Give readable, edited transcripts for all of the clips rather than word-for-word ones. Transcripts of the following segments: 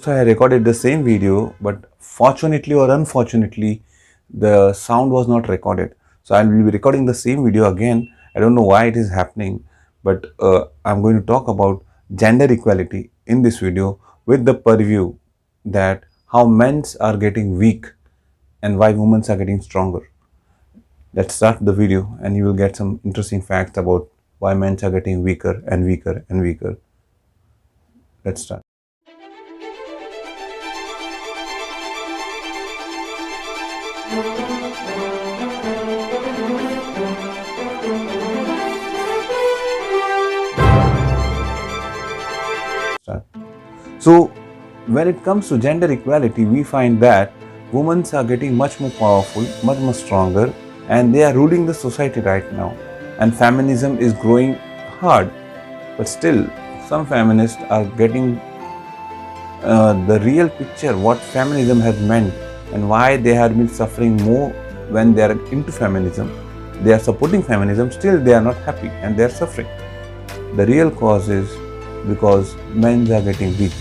So I recorded the same video, but fortunately or unfortunately, the sound was not recorded. So I will be recording the same video again. I don't know why it is happening, but I'm going to talk about gender equality in this video with the purview that how men are getting weak and why women are getting stronger. Let's start the video and you will get some interesting facts about why men are getting weaker and weaker and weaker. Let's start. So, when it comes to gender equality, we find that women are getting much more powerful, much more stronger, and they are ruling the society right now. And feminism is growing hard, but still, some feminists are getting the real picture what feminism has meant and why they have been suffering more when they are into feminism. They are supporting feminism, still they are not happy and they are suffering. The real cause is because men are getting weak.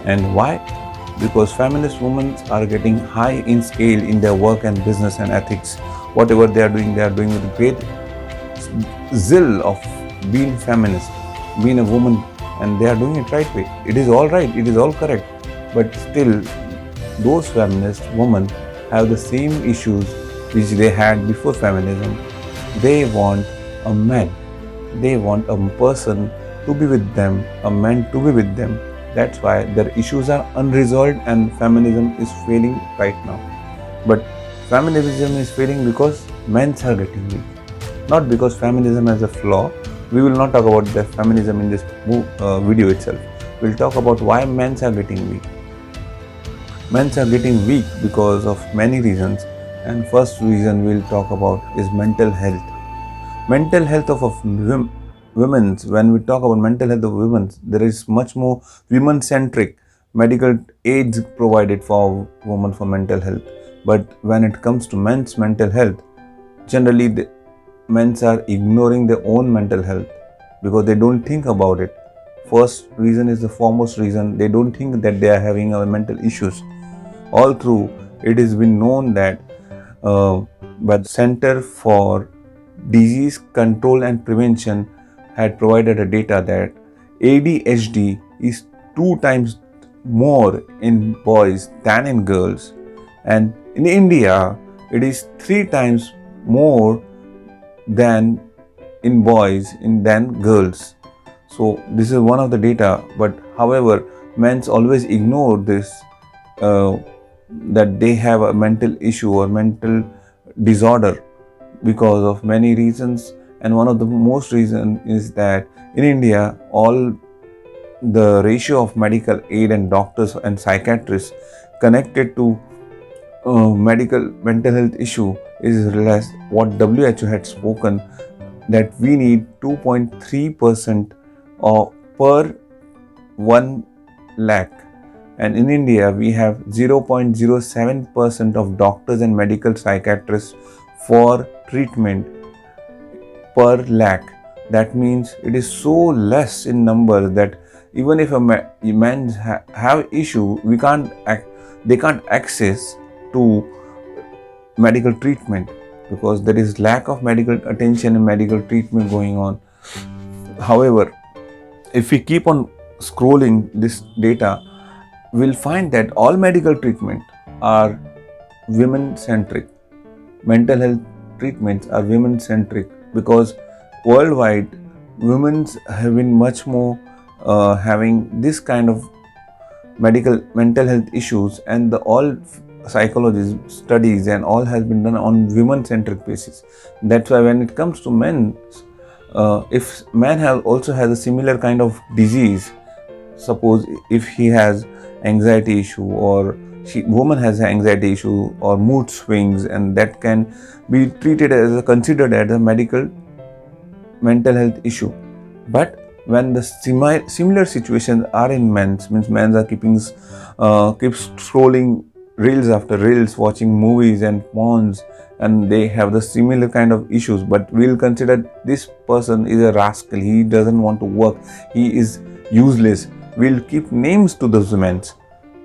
And why? Because feminist women are getting high in scale in their work and business and ethics. Whatever they are doing with great zeal of being feminist, being a woman, and they are doing it right way. It is all right, it is all correct. But still, those feminist women have the same issues which they had before feminism. They want a man. They want a person to be with them, a man to be with them. That's why their issues are unresolved and feminism is failing right now. But feminism is failing because men are getting weak, not because feminism has a flaw. We will not talk about the feminism in this video itself. We'll talk about why men are getting weak. Men are getting weak because of many reasons, and first reason we'll talk about is mental health. Mental health of women's, when we talk about mental health of women, there is much more women-centric medical aids provided for women for mental health. But when it comes to men's mental health, generally the men are ignoring their own mental health because they don't think about it. First reason is the foremost reason, they don't think that they are having mental issues. All through, it has been known that by the Center for Disease Control and Prevention had provided a data that ADHD is 2 times more in boys than in girls, and in India it is 3 times more than in boys than girls. So this is one of the data, but however men always ignore this that they have a mental issue or mental disorder because of many reasons. And one of the most reason is that in India, all the ratio of medical aid and doctors and psychiatrists connected to mental health issue is less. What WHO had spoken that we need 2.3% per 1 lakh, and in India we have 0.07% of doctors and medical psychiatrists for treatment per lakh. That means it is so less in number that even if a man have issue, they can't access to medical treatment because there is lack of medical attention and medical treatment going on. However, if we keep on scrolling this data, we'll find that all medical treatment are women-centric. Mental health treatments are women-centric because worldwide, women have been much more having this kind of mental health issues, and all psychology studies and all has been done on women-centric basis. That's why when it comes to men, if man also has a similar kind of disease, suppose if he has anxiety issue or woman has an anxiety issue or mood swings, and that can be considered as a mental health issue. But when the similar situations are in men, means men are keeps scrolling reels after reels, watching movies and porns, and they have the similar kind of issues, but we'll consider this person is a rascal, he doesn't want to work, he is useless. we'll keep names to those men.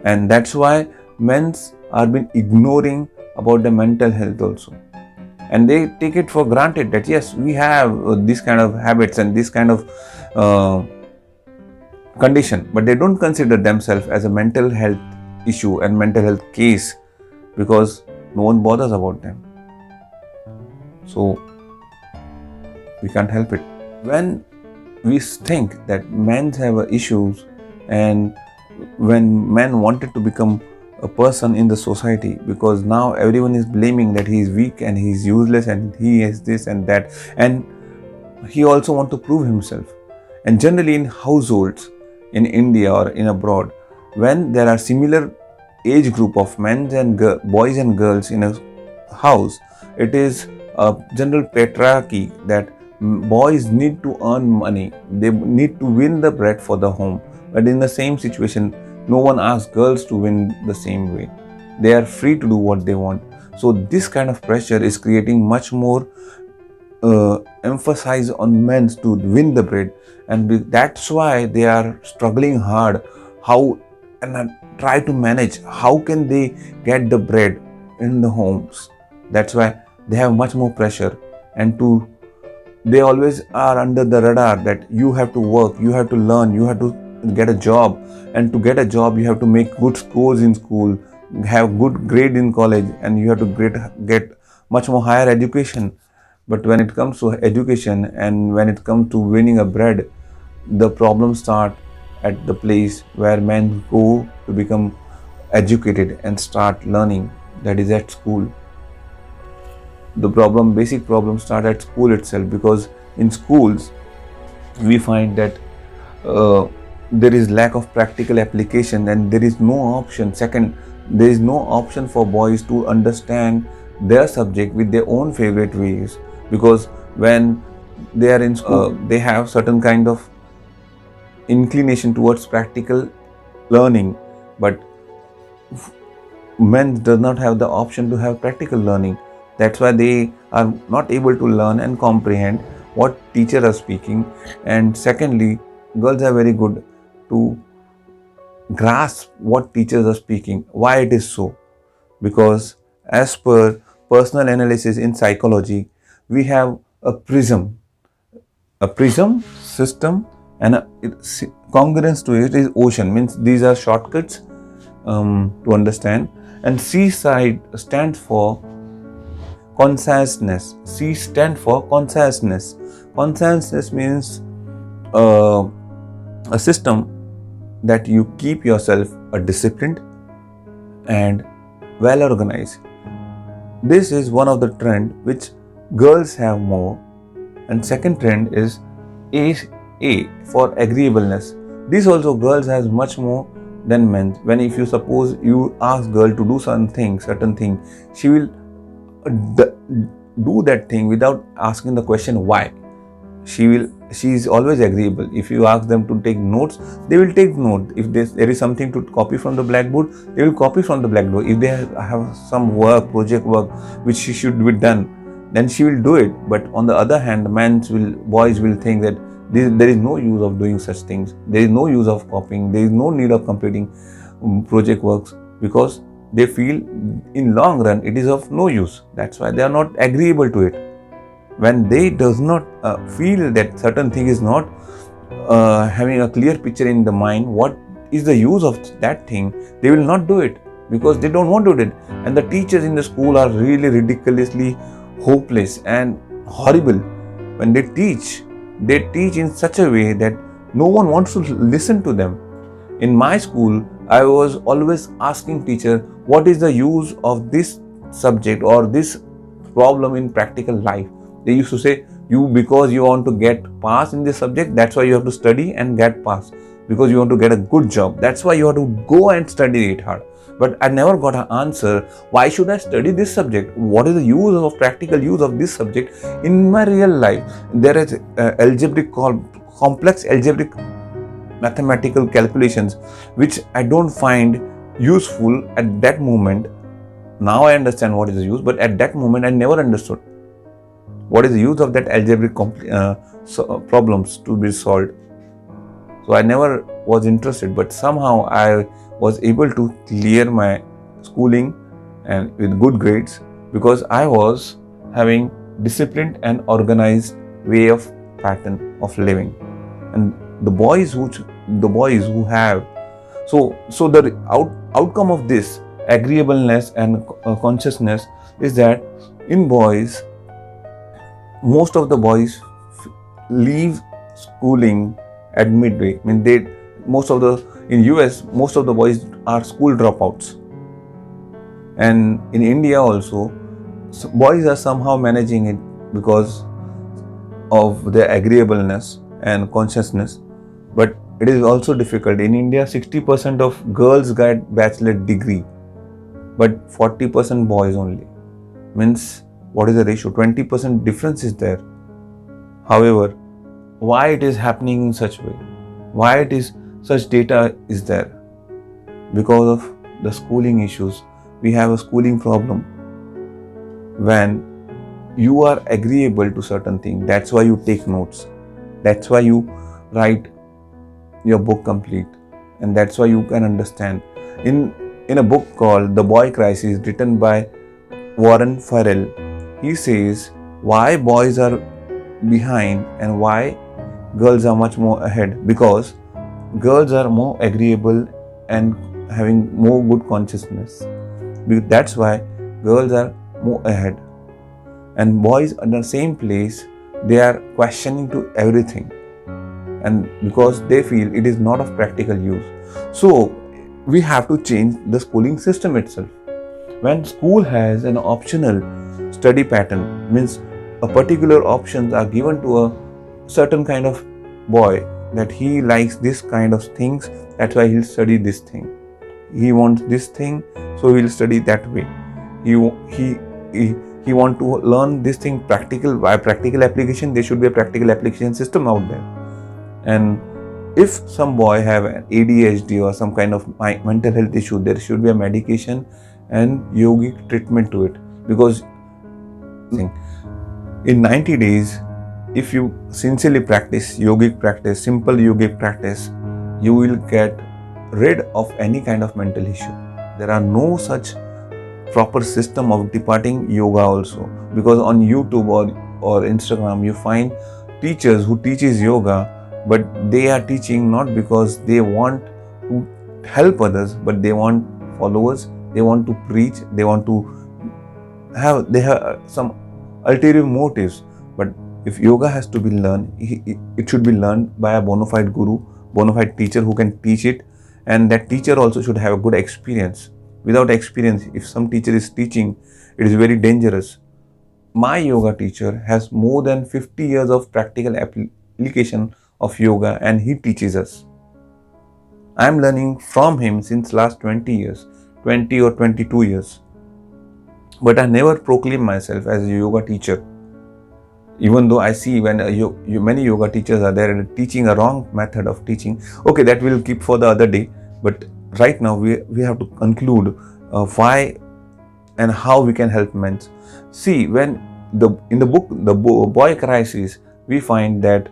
And that's why men's are been ignoring about the mental health also. And they take it for granted that yes, we have this kind of habits and this kind of condition, but they don't consider themselves as a mental health issue and mental health case because no one bothers about them. So we can't help it. When we think that men have issues, and when men wanted to become a person in the society, because now everyone is blaming that he is weak and he is useless and he is this and that, and he also want to prove himself. And generally in households in India or in abroad, when there are similar age group of men and boys and girls in a house, it is a general patriarchy that boys need to earn money, they need to win the bread for the home. But in the same situation, no one asks girls to win the same way. They are free to do what they want. So this kind of pressure is creating much more emphasis on men to win the bread, and that's why they are struggling hard how and try to manage how can they get the bread in the homes. That's why they have much more pressure, and they always are under the radar that you have to work, you have to learn, you have to get a job, and to get a job you have to make good scores in school, have good grade in college, and you have to get much more higher education. But when it comes to education and when it comes to winning a bread, the problems start at the place where men go to become educated and start learning, that is at school. The basic problem start at school itself, because in schools we find that there is lack of practical application and there is no option. Second, there is no option for boys to understand their subject with their own favorite ways, because when they are in school, they have certain kind of inclination towards practical learning, but men does not have the option to have practical learning. That's why they are not able to learn and comprehend what teachers are speaking. And secondly, girls are very good to grasp what teachers are speaking. Why it is so? Because as per personal analysis in psychology, we have a prism system, and congruence to it is ocean, means these are shortcuts to understand. And C side stands for consciousness. C stands for consciousness. Consciousness means a system that you keep yourself disciplined and well organized. This is one of the trend which girls have more. And second trend is A for agreeableness. This also girls has much more than men. When if you suppose you ask girl to do certain thing, she will do that thing without asking the question why. She is always agreeable. If you ask them to take notes, they will take notes. If there is something to copy from the blackboard, they will copy from the blackboard. If they have some project work which should be done, then she will do it. But on the other hand, boys will think that there is no use of doing such things. There is no use of copying. There is no need of completing project works, because they feel in long run it is of no use. That's why they are not agreeable to it. When they does not feel that certain thing is not having a clear picture in the mind, what is the use of that thing, they will not do it because they don't want to do it. And the teachers in the school are really ridiculously hopeless and horrible. When they teach in such a way that no one wants to listen to them. In my school, I was always asking teacher, what is the use of this subject or this problem in practical life? They used to say, because you want to get pass in this subject, that's why you have to study and get pass. Because you want to get a good job, that's why you have to go and study it hard. But I never got an answer, why should I study this subject? What is the use of practical use of this subject in my real life? There is complex algebraic mathematical calculations which I don't find useful at that moment. Now I understand what is the use, but at that moment I never understood what is the use of that algebraic problems to be solved. So I never was interested, but somehow I was able to clear my schooling and with good grades because I was having disciplined and organized way of pattern of living. And the boys who have so the outcome of this agreeableness and consciousness is that in boys, most of the boys leave schooling at midway. I mean, in US, most of the boys are school dropouts, and in India also, boys are somehow managing it because of their agreeableness and consciousness. But it is also difficult. In India, 60% of girls get bachelor degree, but 40% boys only. Means, what is the ratio? 20% difference is there. However, why it is happening in such way? Why it is such data is there? Because of the schooling issues. We have a schooling problem. When you are agreeable to certain things, that's why you take notes. That's why you write your book complete, and that's why you can understand. In a book called The Boy Crisis, written by Warren Farrell, he says why boys are behind and why girls are much more ahead. Because girls are more agreeable and having more good consciousness. That's why girls are more ahead. And boys at the same place, they are questioning to everything. And because they feel it is not of practical use. So we have to change the schooling system itself. When school has an optional study pattern, means a particular options are given to a certain kind of boy, that he likes this kind of things, that's why he'll study this thing. He wants this thing, so he'll study that way. He want to learn this thing practical. By practical application, there should be a practical application system out there. And if some boy have an ADHD or some kind of mental health issue, there should be a medication and yogic treatment to it. Because in 90 days, if you sincerely practice yogic practice, simple yogic practice, you will get rid of any kind of mental issue. There are no such proper system of departing yoga also. Because on YouTube or Instagram, you find teachers who teaches yoga, but they are teaching not because they want to help others, but they want followers, they want to preach, they have some ulterior motives. But if yoga has to be learned, it should be learned by a bona fide guru, bona fide teacher who can teach it, and that teacher also should have a good experience. Without experience, if some teacher is teaching, it is very dangerous. My yoga teacher has more than 50 years of practical application of yoga, and he teaches us. I am learning from him since last 20 years, 20 or 22 years. But I never proclaim myself as a yoga teacher. Even though I see when many yoga teachers are there and teaching a wrong method of teaching. Okay, that we'll keep for the other day. But right now we have to conclude why and how we can help men. See, when in the book The Boy Crisis, we find that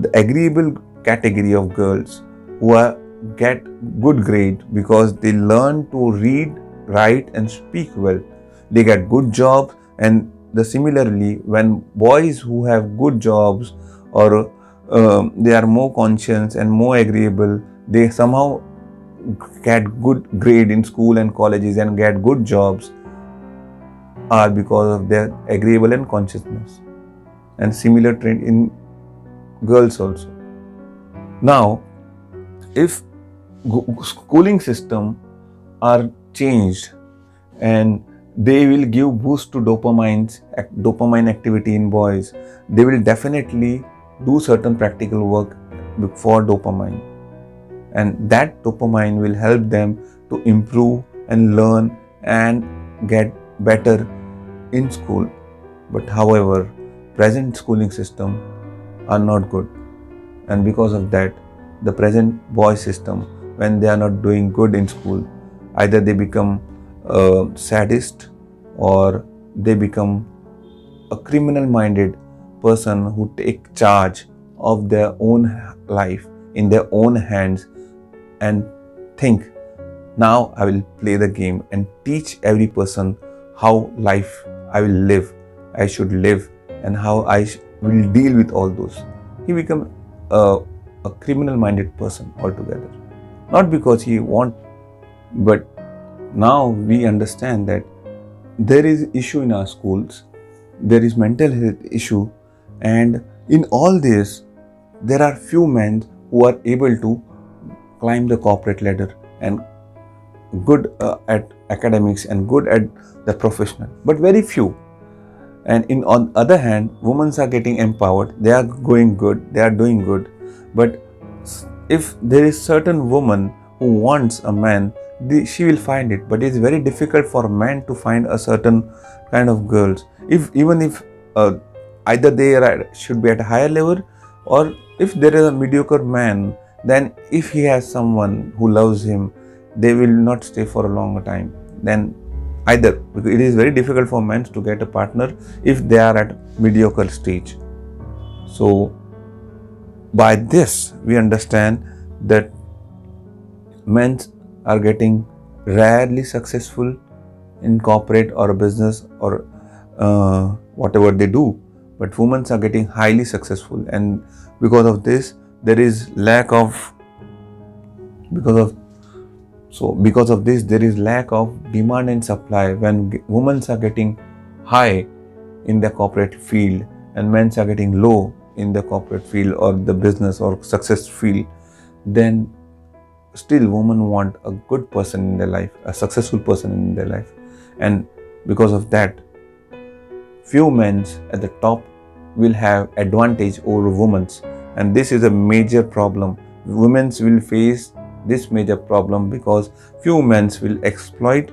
the agreeable category of girls who get good grade because they learn to read, write and speak well, they get good jobs. And similarly, when boys who have good jobs or they are more conscious and more agreeable, they somehow get good grade in school and colleges and get good jobs, are because of their agreeable and consciousness. And similar trend in girls also. Now, if schooling system are changed and they will give boost to dopamine activity in boys, they will definitely do certain practical work for dopamine, and that dopamine will help them to improve and learn and get better in school. But however, present schooling system are not good, and because of that, the present boy system, when they are not doing good in school, either they become a sadist or they become a criminal minded person who take charge of their own life in their own hands and think, now I will play the game and teach every person how life I should live, and how will deal with all those. He become a criminal-minded person altogether. Not because he want, but now we understand that there is issue in our schools, there is mental health issue, and in all this, there are few men who are able to climb the corporate ladder and good at academics and good at the professional, but very few. And on other hand, women are getting empowered, they are going good, they are doing good. But if there is certain woman who wants a man, she will find it. But it's very difficult for a man to find a certain kind of girls. Even if either they should be at a higher level, or if there is a mediocre man, then if he has someone who loves him, they will not stay for a longer time. Then either, because it is very difficult for men to get a partner if they are at mediocre stage. So by this we understand that men are getting rarely successful in corporate or business or whatever they do, but women are getting highly successful. And because of this, there is lack of there is lack of demand and supply. When women are getting high in the corporate field and men are getting low in the corporate field or the business or success field, then still women want a good person in their life, a successful person in their life. And because of that, few men at the top will have advantage over women, and this is a major problem. Women will face this major problem because few men will exploit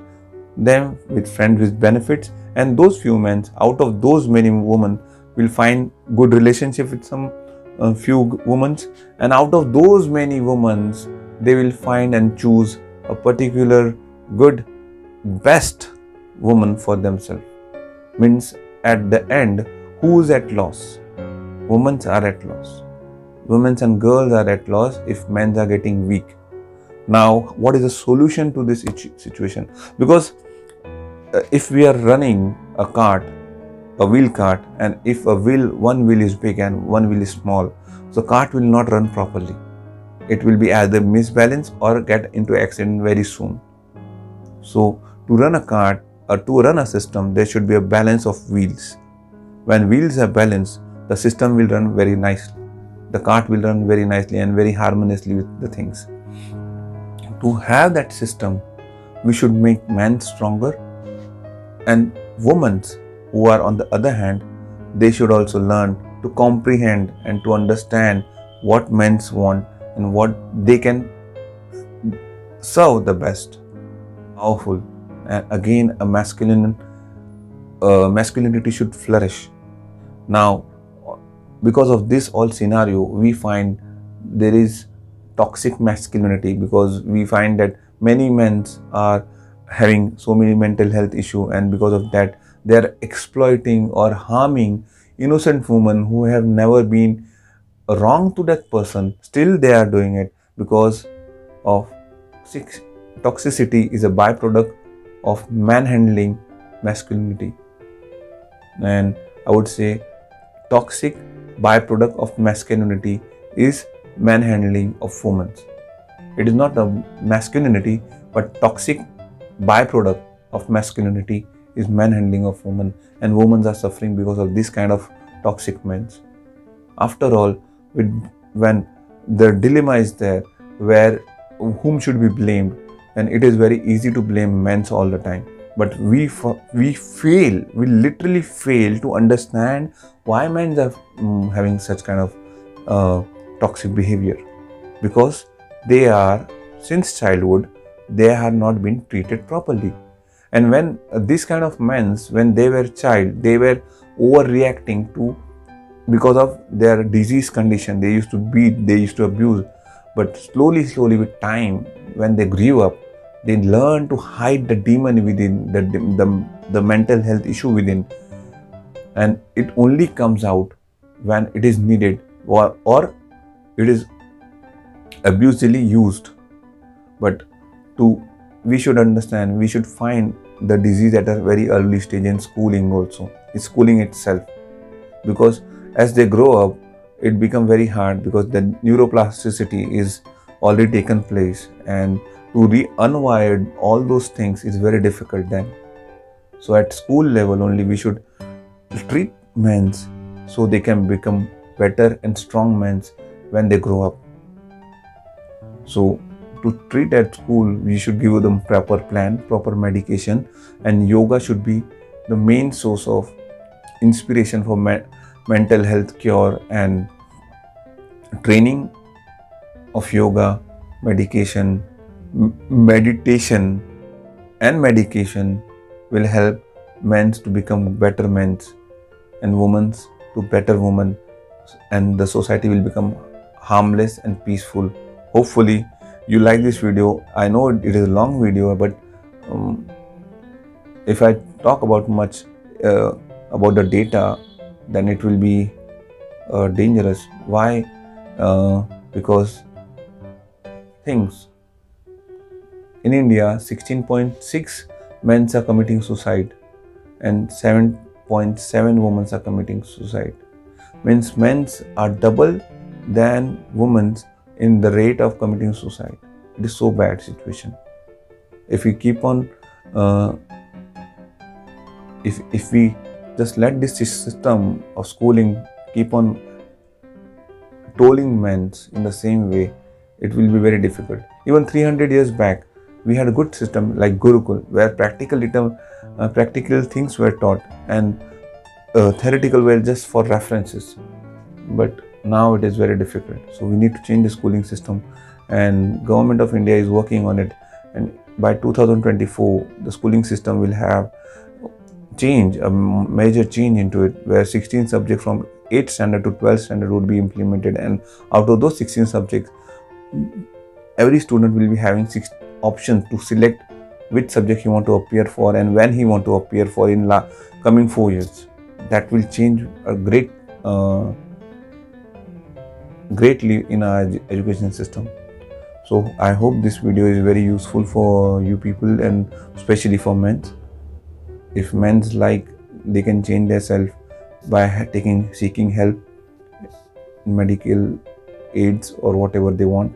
them with friends with benefits, and those few men out of those many women will find good relationship with some few women, and out of those many women they will find and choose a particular good best woman for themselves. Means at the end, who is at loss? Women are at loss. Women and girls are at loss if men are getting weak. Now, what is the solution to this situation? Because if we are running a cart, a wheel cart, and if one wheel is big and one wheel is small, so cart will not run properly. It will be either misbalanced or get into accident very soon. So to run a cart or to run a system, there should be a balance of wheels. When wheels are balanced, the system will run very nicely. The cart will run very nicely and very harmoniously with the things. To have that system, we should make men stronger, and women who are on the other hand, they should also learn to comprehend and to understand what men want and what they can serve the best. Powerful, and again a masculinity should flourish. Now, because of this all scenario, we find there is toxic masculinity, because we find that many men are having so many mental health issues, and because of that they are exploiting or harming innocent women who have never been wrong to that person. Still they are doing it because of toxicity is a byproduct of manhandling masculinity. And I would say toxic byproduct of masculinity is manhandling of women. It is not a masculinity, but toxic byproduct of masculinity is manhandling of women, and women are suffering because of this kind of toxic men. After all, when the dilemma is there, where whom should be blamed, and it is very easy to blame men all the time. But we literally fail to understand why men are having such kind of toxic behavior, because they are, since childhood, they have not been treated properly. And when this kind of men, when they were child, they were overreacting to, because of their disease condition, they used to beat, they used to abuse. But slowly with time, when they grew up, they learned to hide the demon within, the mental health issue within, and it only comes out when it is needed, or it is abusively used. But we should understand, we should find the disease at a very early stage in schooling also, in schooling itself, because as they grow up, it becomes very hard because the neuroplasticity is already taken place, and to unwire all those things is very difficult then. So at school level only we should treat men so they can become better and strong men when they grow up. So to treat at school, we should give them proper plan, proper medication, and yoga should be the main source of inspiration for mental health cure. And training of yoga, medication and medication will help men to become better men and women to better women, and the society will become harmless and peaceful. Hopefully you like this video. I know it is a long video, but if I talk about much about the data, then it will be dangerous. Why? Because things in India, 16.6 men are committing suicide and 7.7 women are committing suicide. Means men are double than women in the rate of committing suicide. It is so bad situation. If we keep on, if we just let this system of schooling keep on tolling men in the same way, it will be very difficult. Even 300 years back, we had a good system like Gurukul, where practical things were taught and theoretical were just for references. But now it is very difficult. So we need to change the schooling system, and Government of India is working on it. And by 2024, the schooling system will have a major change into it, where 16 subjects from 8th standard to 12th standard would be implemented, and out of those 16 subjects, every student will be having 6 options to select which subject he want to appear for and when he want to appear for in coming 4 years. That will change a greatly in our education system. So I hope this video is very useful for you people, and especially for men. If men like, they can change themselves by seeking help, medical aids or whatever they want.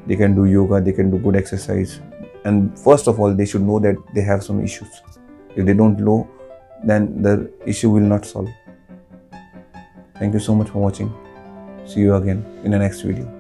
They can do yoga, they can do good exercise, and first of all they should know that they have some issues. If they don't know, then the issue will not solve. Thank you so much for watching. See you again in the next video.